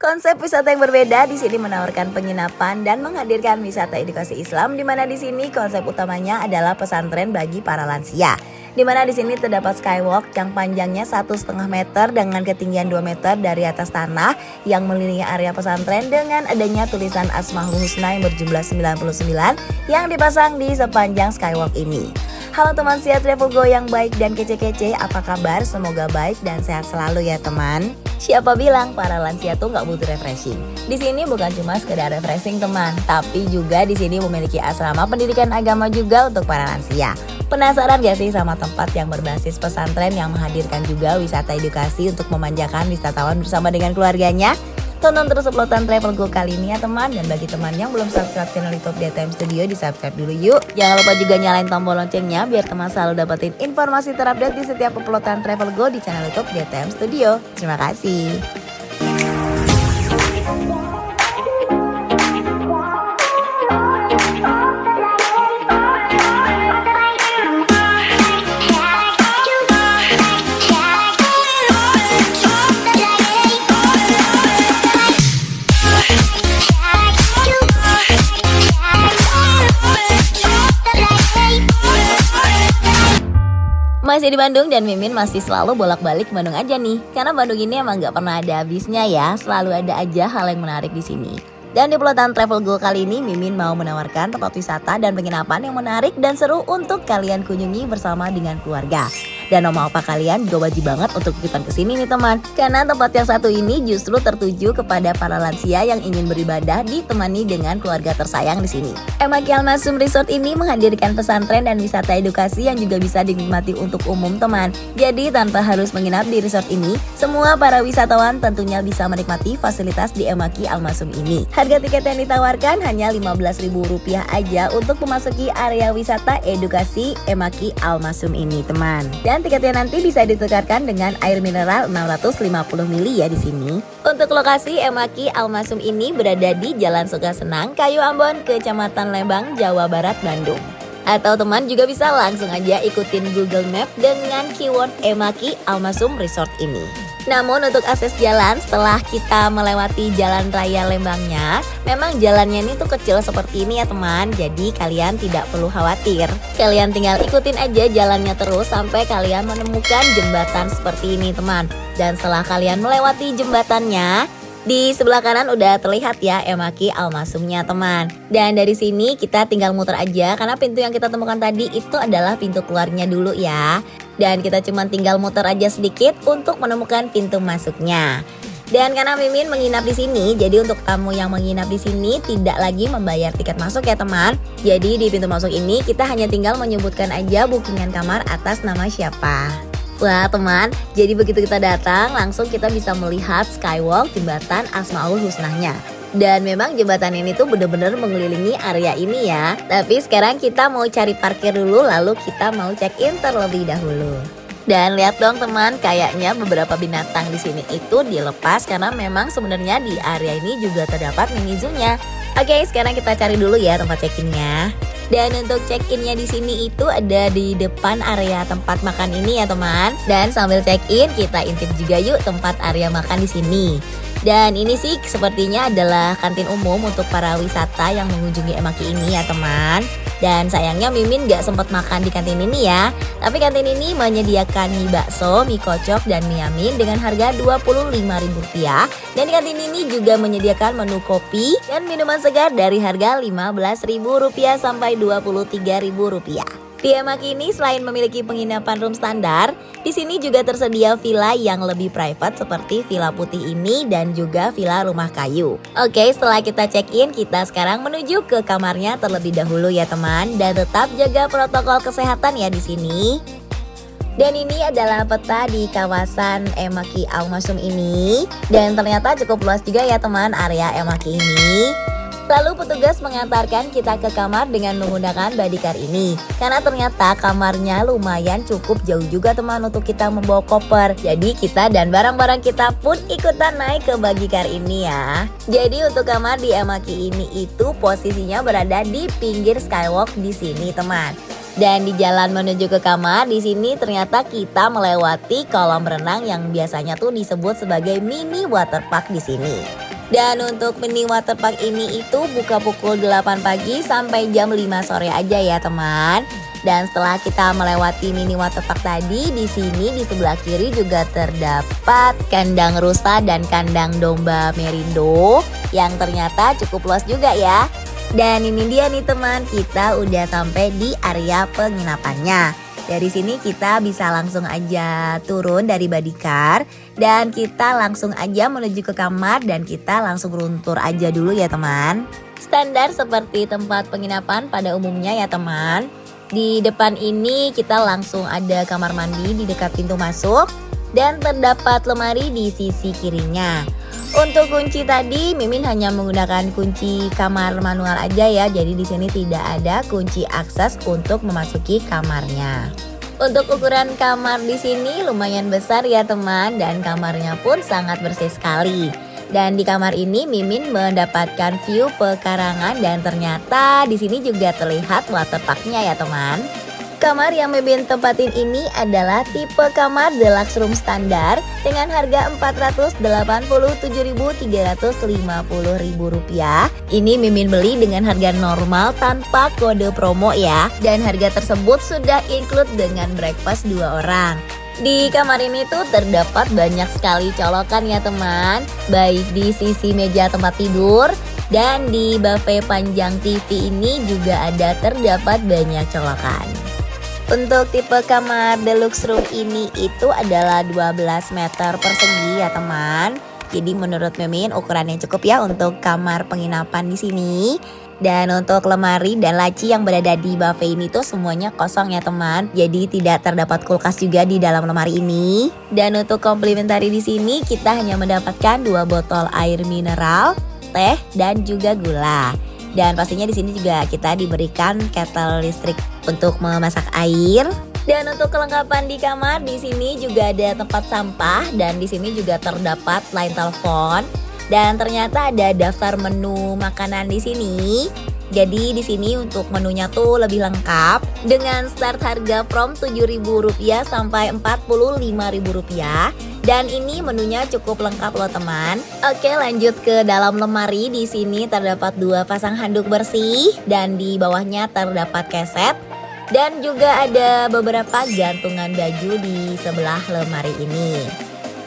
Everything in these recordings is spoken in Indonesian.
Konsep wisata yang berbeda di sini menawarkan penginapan dan menghadirkan wisata edukasi Islam, di mana di sini konsep utamanya adalah pesantren bagi para lansia. Di mana di sini terdapat skywalk yang panjangnya 1,5 meter dengan ketinggian 2 meter dari atas tanah yang mengelilingi area pesantren dengan adanya tulisan Asmaul Husna yang berjumlah 99 yang dipasang di sepanjang skywalk ini. Halo teman Sia Travel Go yang baik dan kece-kece, apa kabar? Semoga baik dan sehat selalu ya teman. Siapa bilang para lansia tuh nggak butuh refreshing? Di sini bukan cuma sekedar refreshing teman, tapi juga di sini memiliki asrama pendidikan agama juga untuk para lansia. Penasaran gak sih sama tempat yang berbasis pesantren yang menghadirkan juga wisata edukasi untuk memanjakan wisatawan bersama dengan keluarganya? Tonton terus uploadan Travel Go kali ini ya teman. Dan bagi teman yang belum subscribe channel YouTube DTM Studio, di subscribe dulu yuk. Jangan lupa juga nyalain tombol loncengnya biar teman selalu dapetin informasi terupdate di setiap uploadan Travel Go di channel YouTube DTM Studio. Terima kasih. Masih di Bandung dan Mimin masih selalu bolak-balik ke Bandung aja nih. Karena Bandung ini emang gak pernah ada habisnya ya, selalu ada aja hal yang menarik di sini. Dan di uploadan Travel Go kali ini Mimin mau menawarkan tempat wisata dan penginapan yang menarik dan seru untuk kalian kunjungi bersama dengan keluarga. Dan mau apa kalian juga wajib banget untuk ikutan kesini nih teman. Karena tempat yang satu ini justru tertuju kepada para lansia yang ingin beribadah ditemani dengan keluarga tersayang di sini. Emaki Al-Masum Resort ini menghadirkan pesantren dan wisata edukasi yang juga bisa dinikmati untuk umum teman. Jadi tanpa harus menginap di resort ini, semua para wisatawan tentunya bisa menikmati fasilitas di Emaki Al-Masum ini. Harga tiket yang ditawarkan hanya Rp15.000 aja untuk memasuki area wisata edukasi Emaki Al-Masum ini teman. Dan tiketnya nanti bisa ditukarkan dengan air mineral 650 ml ya di sini. Untuk lokasi Emaki Al-Masum ini berada di Jalan Sukasenang, Kayu Ambon, Kecamatan Lembang, Jawa Barat, Bandung. Atau teman juga bisa langsung aja ikutin Google Map dengan keyword Emaki Al-Masum Resort ini. Namun untuk akses jalan setelah kita melewati jalan raya Lembangnya, memang jalannya ini tuh kecil seperti ini ya teman. Jadi kalian tidak perlu khawatir. Kalian tinggal ikutin aja jalannya terus sampai kalian menemukan jembatan seperti ini teman. Dan setelah kalian melewati jembatannya, di sebelah kanan udah terlihat ya Emaki Al-Masumnya teman. Dan dari sini kita tinggal muter aja karena pintu yang kita temukan tadi itu adalah pintu keluarnya dulu ya. Dan kita cuma tinggal muter aja sedikit untuk menemukan pintu masuknya. Dan karena Mimin menginap di sini, jadi untuk tamu yang menginap di sini tidak lagi membayar tiket masuk ya teman. Jadi di pintu masuk ini kita hanya tinggal menyebutkan aja bookingan kamar atas nama siapa. Wah teman, jadi begitu kita datang langsung kita bisa melihat skywalk jembatan Asmaul Husnanya. Dan memang jembatan ini tuh bener-bener mengelilingi area ini ya. Tapi sekarang kita mau cari parkir dulu, lalu kita mau check-in terlebih dahulu. Dan lihat dong teman, kayaknya beberapa binatang di sini itu dilepas karena memang sebenarnya di area ini juga terdapat mini zoo-nya. Oke, sekarang kita cari dulu ya tempat check-innya. Dan untuk check-innya di sini itu ada di depan area tempat makan ini ya teman. Dan sambil check-in kita intip juga yuk tempat area makan di sini. Dan ini sih sepertinya adalah kantin umum untuk para wisata yang mengunjungi Emaki ini ya teman. Dan sayangnya Mimin gak sempat makan di kantin ini ya. Tapi kantin ini menyediakan mie bakso, mie kocok, dan mie yamin dengan harga Rp25.000. Dan di kantin ini juga menyediakan menu kopi dan minuman segar dari harga Rp15.000 sampai Rp23.000. Di Emaki ini selain memiliki penginapan room standar, di sini juga tersedia villa yang lebih private seperti villa putih ini dan juga villa rumah kayu. Oke, setelah kita check-in, kita sekarang menuju ke kamarnya terlebih dahulu ya teman, dan tetap jaga protokol kesehatan ya di sini. Dan ini adalah peta di kawasan Emaki Al-Masum ini, dan ternyata cukup luas juga ya teman area Emaki ini. Lalu petugas mengantarkan kita ke kamar dengan menggunakan bodycar ini. Karena ternyata kamarnya lumayan cukup jauh juga teman untuk kita membawa koper. Jadi kita dan barang-barang kita pun ikutan naik ke bodycar ini ya. Jadi untuk kamar di Emaki ini itu posisinya berada di pinggir skywalk di sini teman. Dan di jalan menuju ke kamar di sini ternyata kita melewati kolam renang yang biasanya tuh disebut sebagai mini waterpark di sini. Dan untuk mini waterpark ini itu buka pukul 8 pagi sampai jam 5 sore aja ya teman. Dan setelah kita melewati mini waterpark tadi, di sini di sebelah kiri juga terdapat kandang rusa dan kandang domba Merindo yang ternyata cukup luas juga ya. Dan ini dia nih teman, kita udah sampai di area penginapannya. Dari sini kita bisa langsung aja turun dari bodycar dan kita langsung aja menuju ke kamar dan kita langsung room tour aja dulu ya teman. Standar seperti tempat penginapan pada umumnya ya teman. Di depan ini kita langsung ada kamar mandi di dekat pintu masuk dan terdapat lemari di sisi kirinya. Untuk kunci tadi Mimin hanya menggunakan kunci kamar manual aja ya. Jadi di sini tidak ada kunci akses untuk memasuki kamarnya. Untuk ukuran kamar di sini lumayan besar ya teman dan kamarnya pun sangat bersih sekali. Dan di kamar ini Mimin mendapatkan view pekarangan dan ternyata di sini juga terlihat waterparknya ya teman. Kamar yang Mimin tempatin ini adalah tipe kamar deluxe room standar dengan harga Rp47.350.000. Ini Mimin beli dengan harga normal tanpa kode promo ya. Dan harga tersebut sudah include dengan breakfast 2 orang. Di kamar ini tuh terdapat banyak sekali colokan ya teman. Baik di sisi meja tempat tidur dan di buffet panjang TV ini juga ada terdapat banyak colokan. Untuk tipe kamar deluxe room ini itu adalah 12 meter persegi ya teman. Jadi menurut Mimin ukurannya cukup ya untuk kamar penginapan di sini. Dan untuk lemari dan laci yang berada di buffet ini tuh semuanya kosong ya teman. Jadi tidak terdapat kulkas juga di dalam lemari ini. Dan untuk komplementari di sini kita hanya mendapatkan 2 botol air mineral, teh dan juga gula. Dan pastinya di sini juga kita diberikan kettle listrik untuk memasak air. Dan untuk kelengkapan di kamar di sini juga ada tempat sampah dan di sini juga terdapat line telepon. Dan ternyata ada daftar menu makanan di sini. Jadi di sini untuk menunya tuh lebih lengkap dengan start harga from Rp7.000 sampai Rp45.000. Dan ini menunya cukup lengkap loh teman. Oke, lanjut ke dalam lemari. Di sini terdapat 2 pasang handuk bersih dan di bawahnya terdapat keset. Dan juga ada beberapa gantungan baju di sebelah lemari ini.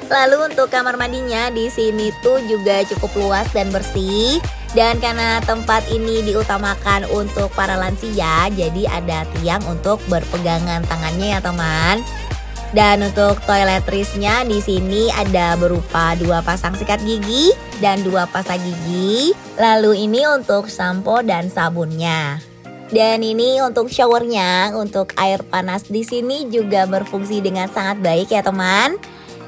Lalu untuk kamar mandinya di sini tuh juga cukup luas dan bersih. Dan karena tempat ini diutamakan untuk para lansia, jadi ada tiang untuk berpegangan tangannya ya teman. Dan untuk toiletrisnya di sini ada berupa 2 pasang sikat gigi dan 2 pasta gigi. Lalu ini untuk sampo dan sabunnya. Dan ini untuk showernya, untuk air panas di sini juga berfungsi dengan sangat baik ya teman.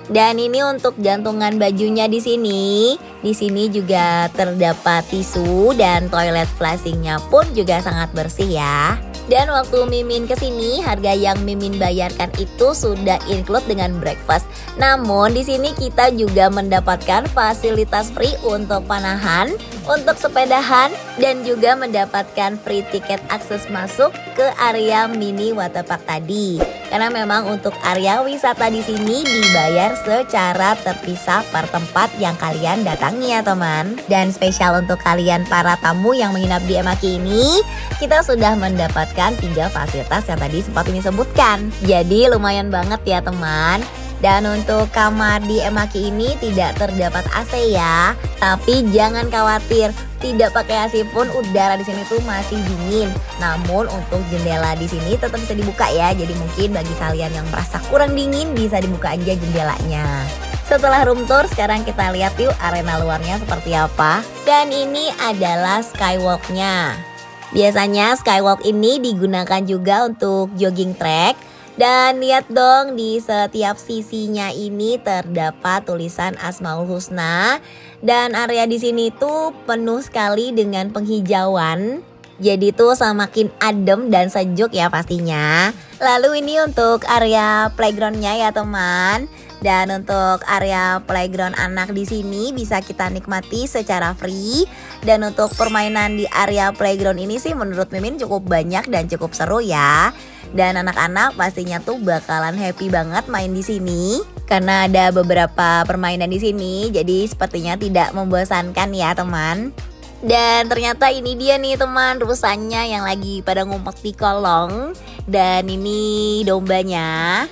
Dan ini untuk gantungan bajunya di sini. Di sini juga terdapat tisu dan toilet flushingnya pun juga sangat bersih ya. Dan waktu Mimin kesini, harga yang Mimin bayarkan itu sudah include dengan breakfast. Namun di sini kita juga mendapatkan fasilitas free untuk panahan, untuk sepedahan, dan juga mendapatkan free tiket akses masuk ke area mini waterpark tadi. Karena memang untuk area wisata di sini dibayar secara terpisah per tempat yang kalian datangi ya teman. Dan spesial untuk kalian para tamu yang menginap di Emaki ini, kita sudah mendapatkan 3 fasilitas yang tadi sempat ini sebutkan. Jadi lumayan banget ya teman. Dan untuk kamar di Emaki ini tidak terdapat AC ya. Tapi jangan khawatir, tidak pakai AC pun udara di sini tuh masih dingin. Namun untuk jendela di sini tetap bisa dibuka ya. Jadi mungkin bagi kalian yang merasa kurang dingin bisa dibuka aja jendelanya. Setelah room tour, sekarang kita lihat yuk arena luarnya seperti apa. Dan ini adalah skywalknya. Biasanya skywalk ini digunakan juga untuk jogging track. Dan lihat dong di setiap sisinya ini terdapat tulisan Asmaul Husna. Dan area di sini tuh penuh sekali dengan penghijauan. Jadi tuh semakin adem dan sejuk ya pastinya. Lalu ini untuk area playgroundnya ya teman. Dan untuk area playground anak di sini bisa kita nikmati secara free. Dan untuk permainan di area playground ini sih menurut Mimin cukup banyak dan cukup seru ya. Dan anak-anak pastinya tuh bakalan happy banget main di sini. Karena ada beberapa permainan di sini, jadi sepertinya tidak membosankan ya teman. Dan ternyata ini dia nih teman, rusanya yang lagi pada ngumpet di kolong. Dan ini dombanya.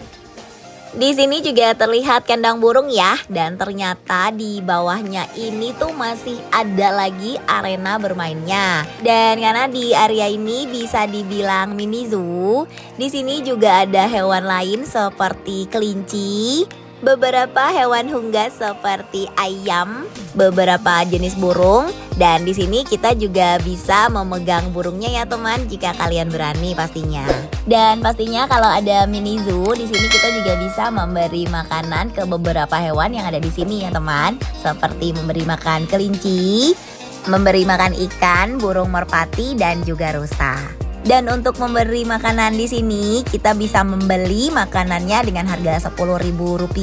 Di sini juga terlihat kandang burung ya, dan ternyata di bawahnya ini tuh masih ada lagi arena bermainnya. Dan karena di area ini bisa dibilang mini zoo, di sini juga ada hewan lain seperti kelinci, beberapa hewan unggas seperti ayam, beberapa jenis burung, dan di sini kita juga bisa memegang burungnya ya teman, jika kalian berani pastinya. Dan pastinya kalau ada mini zoo di sini kita juga bisa memberi makanan ke beberapa hewan yang ada di sini ya teman, seperti memberi makan kelinci, memberi makan ikan, burung merpati, dan juga rusa. Dan untuk memberi makanan di sini kita bisa membeli makanannya dengan harga Rp10.000.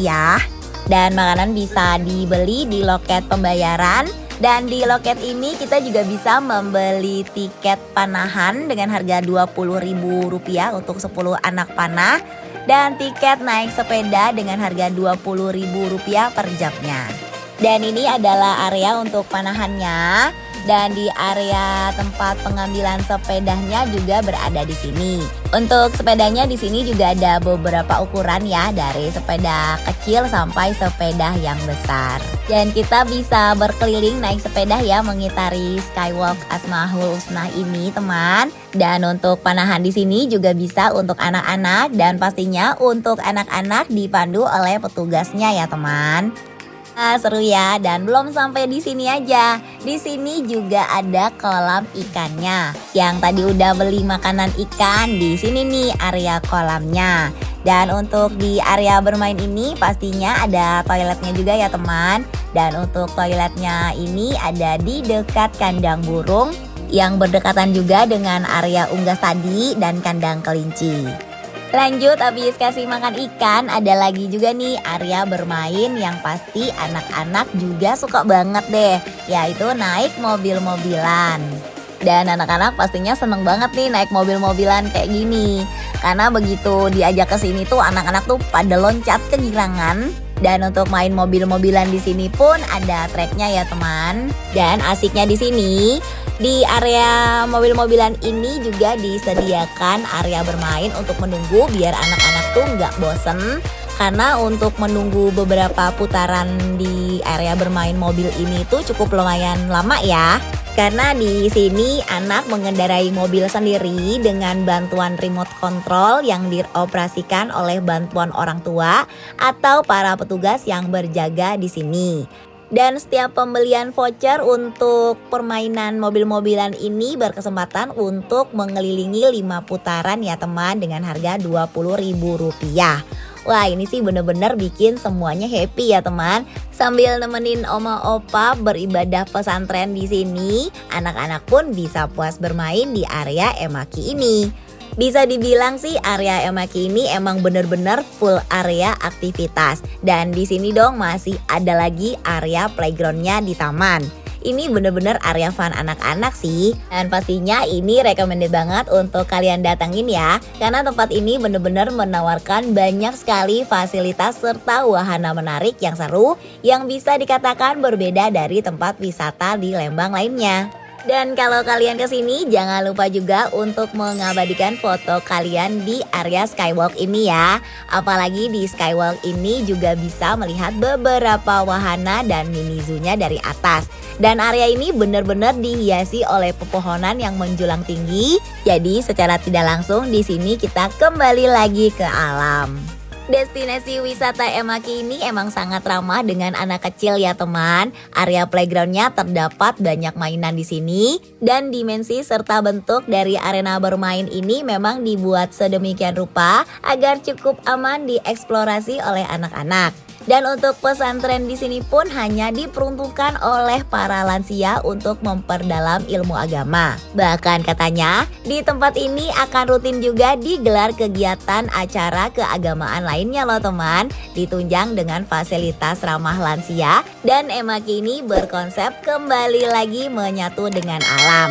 Dan makanan bisa dibeli di loket pembayaran. Dan di loket ini kita juga bisa membeli tiket panahan dengan harga Rp20.000 untuk 10 anak panah. Dan tiket naik sepeda dengan harga Rp20.000 per jamnya. Dan ini adalah area untuk panahannya. Dan di area tempat pengambilan sepedanya juga berada di sini. Untuk sepedanya di sini juga ada beberapa ukuran ya, dari sepeda kecil sampai sepeda yang besar. Dan kita bisa berkeliling naik sepeda ya, mengitari Skywalk Asmaul Husna ini teman. Dan untuk panahan di sini juga bisa untuk anak-anak, dan pastinya untuk anak-anak dipandu oleh petugasnya ya teman. Seru ya, dan belum sampai di sini aja. Di sini juga ada kolam ikannya. Yang tadi udah beli makanan ikan, di sini nih area kolamnya. Dan untuk di area bermain ini pastinya ada toiletnya juga ya teman. Dan untuk toiletnya ini ada di dekat kandang burung yang berdekatan juga dengan area unggas tadi dan kandang kelinci. Lanjut, habis kasih makan ikan, ada lagi juga nih area bermain yang pasti anak-anak juga suka banget deh, yaitu naik mobil-mobilan. Dan anak-anak pastinya seneng banget nih naik mobil-mobilan kayak gini. Karena begitu diajak ke sini tuh anak-anak tuh pada loncat kegirangan. Dan untuk main mobil-mobilan di sini pun ada treknya ya teman. Dan asiknya di sini, di area mobil-mobilan ini juga disediakan area bermain untuk menunggu biar anak-anak tuh nggak bosen. Karena untuk menunggu beberapa putaran di area bermain mobil ini tuh cukup lumayan lama ya. Karena di sini anak mengendarai mobil sendiri dengan bantuan remote control yang dioperasikan oleh bantuan orang tua atau para petugas yang berjaga di sini. Dan setiap pembelian voucher untuk permainan mobil-mobilan ini berkesempatan untuk mengelilingi 5 putaran ya teman, dengan harga Rp20.000. Wah, ini sih bener-bener bikin semuanya happy ya teman. Sambil nemenin oma opa beribadah pesantren di sini, anak-anak pun bisa puas bermain di area Emaki ini. Bisa dibilang sih area Emaki ini emang bener-bener full area aktivitas. Dan di sini dong masih ada lagi area playgroundnya di taman. Ini bener-bener area fun anak-anak sih. Dan pastinya ini recommended banget untuk kalian datangin ya. Karena tempat ini bener-bener menawarkan banyak sekali fasilitas serta wahana menarik yang seru, yang bisa dikatakan berbeda dari tempat wisata di Lembang lainnya. Dan kalau kalian kesini jangan lupa juga untuk mengabadikan foto kalian di area Skywalk ini ya. Apalagi di Skywalk ini juga bisa melihat beberapa wahana dan mini zoo-nya dari atas. Dan area ini benar-benar dihiasi oleh pepohonan yang menjulang tinggi. Jadi secara tidak langsung di sini kita kembali lagi ke alam. Destinasi wisata Emaki ini emang sangat ramah dengan anak kecil ya teman. Area playgroundnya terdapat banyak mainan di sini. Dan dimensi serta bentuk dari arena bermain ini memang dibuat sedemikian rupa agar cukup aman dieksplorasi oleh anak-anak. Dan untuk pesantren di sini pun hanya diperuntukkan oleh para lansia untuk memperdalam ilmu agama. Bahkan katanya di tempat ini akan rutin juga digelar kegiatan acara keagamaan lainnya loh teman. Ditunjang dengan fasilitas ramah lansia, dan Emaki ini berkonsep kembali lagi menyatu dengan alam.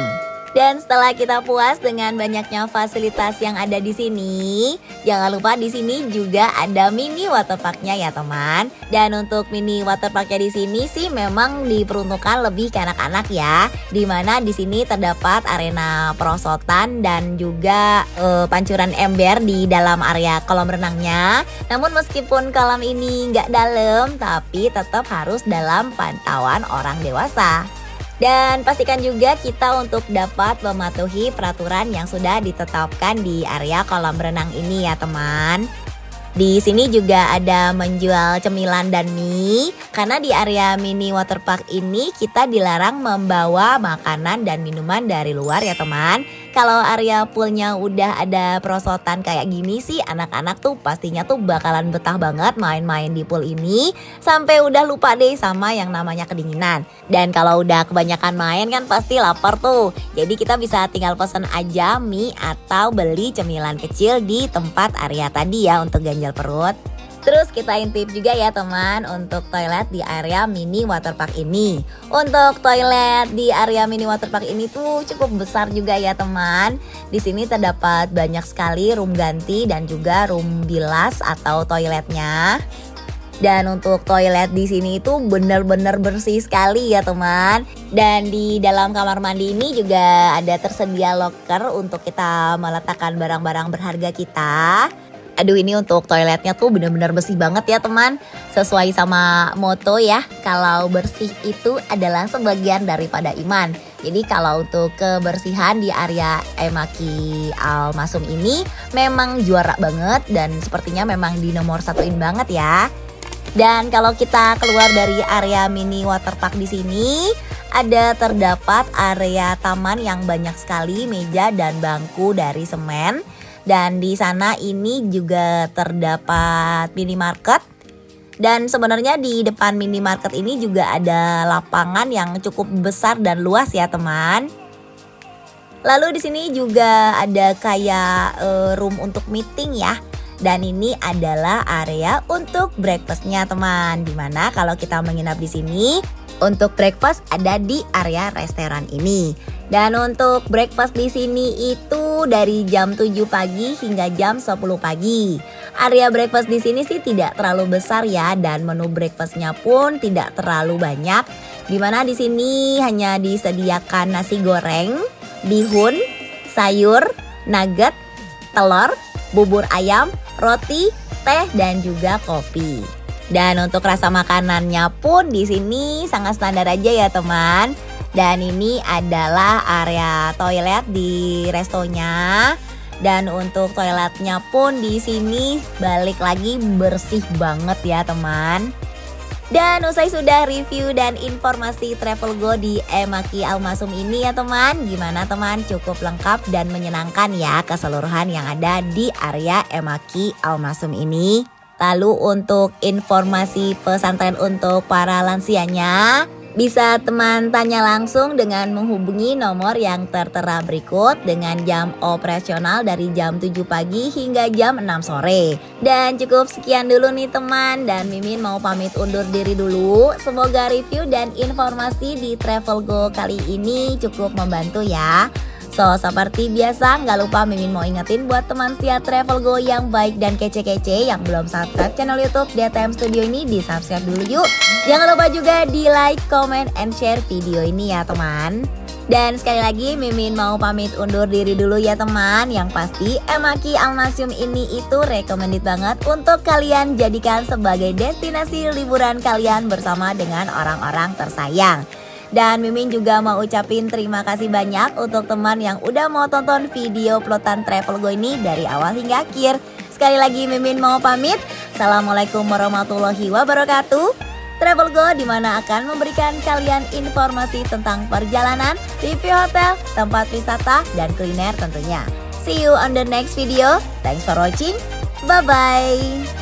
Dan setelah kita puas dengan banyaknya fasilitas yang ada di sini, jangan lupa di sini juga ada mini waterparknya ya teman. Dan untuk mini waterparknya di sini sih memang diperuntukkan lebih ke anak-anak ya. Dimana di sini terdapat arena perosotan dan juga pancuran ember di dalam area kolam renangnya. Namun meskipun kolam ini nggak dalam, tapi tetap harus dalam pantauan orang dewasa. Dan pastikan juga kita untuk dapat mematuhi peraturan yang sudah ditetapkan di area kolam renang ini ya teman. Di sini juga ada menjual cemilan dan mie. Karena di area mini waterpark ini kita dilarang membawa makanan dan minuman dari luar ya teman. Kalau area poolnya udah ada perosotan kayak gini sih, anak-anak tuh pastinya tuh bakalan betah banget main-main di pool ini. Sampai udah lupa deh sama yang namanya kedinginan. Dan kalau udah kebanyakan main kan pasti lapar tuh. Jadi kita bisa tinggal pesen aja mie atau beli cemilan kecil di tempat area tadi ya untuk ganjal perut. Terus kita intip juga ya teman untuk toilet di area mini waterpark ini. Untuk toilet di area mini waterpark ini tuh cukup besar juga ya teman. Di sini terdapat banyak sekali room ganti dan juga room bilas atau toiletnya. Dan untuk toilet di sini itu benar-benar bersih sekali ya teman. Dan di dalam kamar mandi ini juga ada tersedia locker untuk kita meletakkan barang-barang berharga kita. Aduh, ini untuk toiletnya tuh benar-benar bersih banget ya teman. Sesuai sama moto ya, kalau bersih itu adalah sebagian daripada iman. Jadi kalau untuk kebersihan di area Emaki Al Masum ini memang juara banget dan sepertinya memang di nomor satuin banget ya. Dan kalau kita keluar dari area mini waterpark di sini, ada terdapat area taman yang banyak sekali meja dan bangku dari semen. Dan di sana ini juga terdapat minimarket. Dan sebenarnya di depan minimarket ini juga ada lapangan yang cukup besar dan luas ya teman. Lalu di sini juga ada kayak room untuk meeting ya. Dan ini adalah area untuk breakfastnya teman. Dimana kalau kita menginap di sini, untuk breakfast ada di area restoran ini. Dan untuk breakfast di sini itu dari jam 7 pagi hingga jam 10 pagi. Area breakfast di sini sih tidak terlalu besar ya, dan menu breakfastnya pun tidak terlalu banyak. Dimana di sini hanya disediakan nasi goreng, bihun, sayur, nugget, telur, bubur ayam, roti, teh, dan juga kopi. Dan untuk rasa makanannya pun di sini sangat standar aja ya teman. Dan ini adalah area toilet di restonya. Dan untuk toiletnya pun di sini balik lagi bersih banget ya teman. Dan usai sudah review dan informasi Travel Go di Emaki Al Masum ini ya teman, gimana teman, cukup lengkap dan menyenangkan ya keseluruhan yang ada di area Emaki Al Masum ini. Lalu untuk informasi pesantren untuk para lansianya, bisa teman tanya langsung dengan menghubungi nomor yang tertera berikut dengan jam operasional dari jam 7 pagi hingga jam 6 sore. Dan cukup sekian dulu nih teman, dan Mimin mau pamit undur diri dulu. Semoga review dan informasi di Travel Go kali ini cukup membantu ya. So, seperti biasa, nggak lupa Mimin mau ingetin buat teman setia Travel Go yang baik dan kece-kece yang belum subscribe channel YouTube DTM Studio ini, di subscribe dulu yuk. Jangan lupa juga di like, comment, and share video ini ya teman. Dan sekali lagi Mimin mau pamit undur diri dulu ya teman. Yang pasti Emaki Al Masum ini itu recommended banget untuk kalian jadikan sebagai destinasi liburan kalian bersama dengan orang-orang tersayang. Dan Mimin juga mau ucapin terima kasih banyak untuk teman yang udah mau tonton video plotan Travel Go ini dari awal hingga akhir. Sekali lagi Mimin mau pamit. Assalamualaikum warahmatullahi wabarakatuh. Travel Go dimana akan memberikan kalian informasi tentang perjalanan, review hotel, tempat wisata, dan kuliner tentunya. See you on the next video. Thanks for watching. Bye-bye.